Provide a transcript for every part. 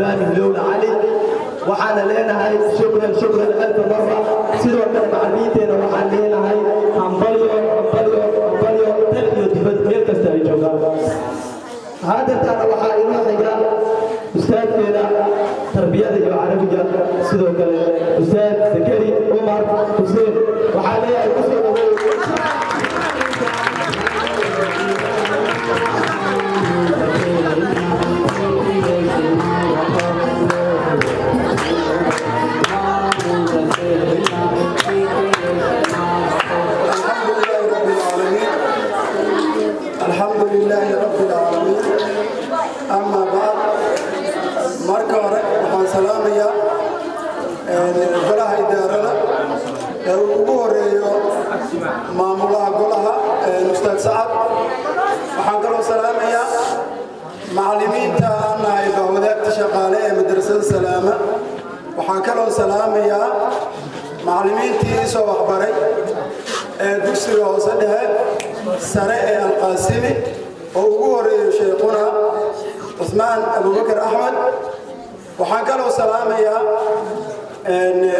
إبراهيم لولا علي وحنا لنا هاي شكرا ألف مرة سيدوا كان معلميتنا وحنا لنا هاي حنبليو تلقيو تفد ميل كستا يجوغا هذا تانا وحا إنو حيقا أستاذ فينا تربية وعربية سيدوا كان أستاذ زكري عمر حسين وحنا لنا الحمد لله رب العالمين أما بعد مركورة وحن سلامية قلها إدارة وقوريو معمولها قلها أستاذ سعد وحن قلوا سلامية معلمين تانا يبهودك تشغالي مدرسة السلامة وحن قلوا سلامية معلمين تيسو وحبري دكسي وصدها سراء القاسمي وقوري شيخنا عثمان أبو بكر أحمد وحكالو سلامية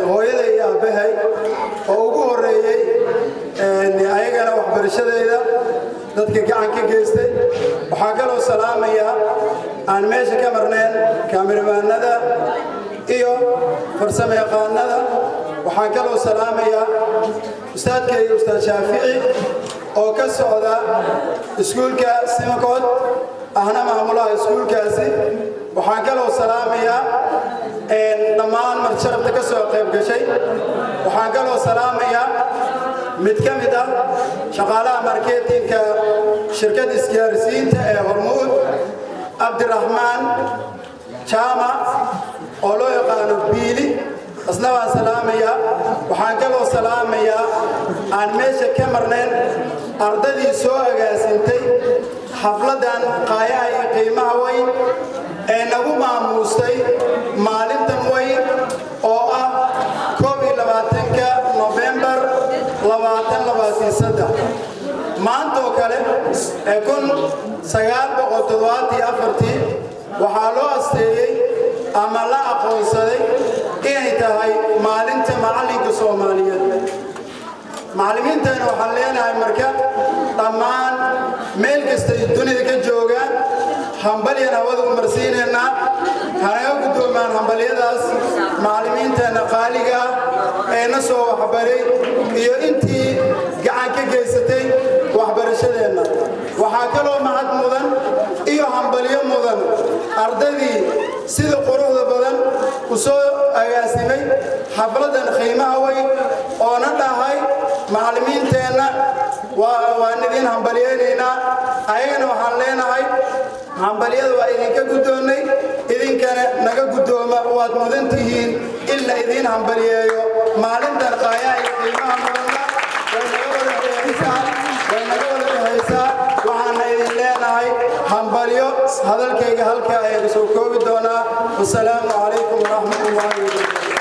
هو يدي أبهي وقوري أيقنا وحبر الشديدة ذاتك كعن كيستي وحكالو سلامية عن ماشي كامرنين كاميرمان ندى إيو فرسمي قان ندى وحكالو سلامية أستاذ كي أستاذ شافعي oo ka socda iskuulka Simakood ahna maamulaha iskuulkaasi waxaan kaloo salaamayaa dhammaan marjarabta ka soo qayb gashay waxaan kaloo salaamayaa mid ka mid ah shaqaalaha marketingka shirkadda isgaarsiinta ee Hormuud Abdirahmaan Chama oo loo yaqaan Biili asna waan salaamayaa waxaan kaloo salaamayaa aan meesha ka marneen ardadii soo agaasintay xafladan qaayaha iyo qiimaha weyn ee nagu maamuustay maalintan weyn oo ah 22 November 2023 maanta oo kale 1974 waxaa loo asteeyay ama la aqoonsaday inay tahay maalinta macalinka Soomaaliyeed macallimiintana waxaan leenahay marka dhammaan meel kasta dunida ka joogaan hambaliyana wada marsiinayna hanaga gudoomaan hambaliyadaas macallimiintana qaaliga ee na soo waxbaray iyo intii gacan ka geysatay waxbarashadeena waxaa kaloo mahad mudan iyo hambaliyo mudan ardadii sida quruxda badan u soo agaasimay xafladan qiimaha weyn oo na dhahay macallimiinteena waan idin hambalyeynayna ayagana waxaan leenahay hambalyada waa idinka gudoonay idinkana naga gudooma waad mudan tihiin illa idin hambalyeeyo maalintan qaayaha iyo qiimaha mudanna way naga wada dhexaysaa waxaana idin leenahay hambalyo hadalkayga halkaa ayaan soo koobi doonaa wasalaamu calaykum waraxmatullaahi wabarakaatuh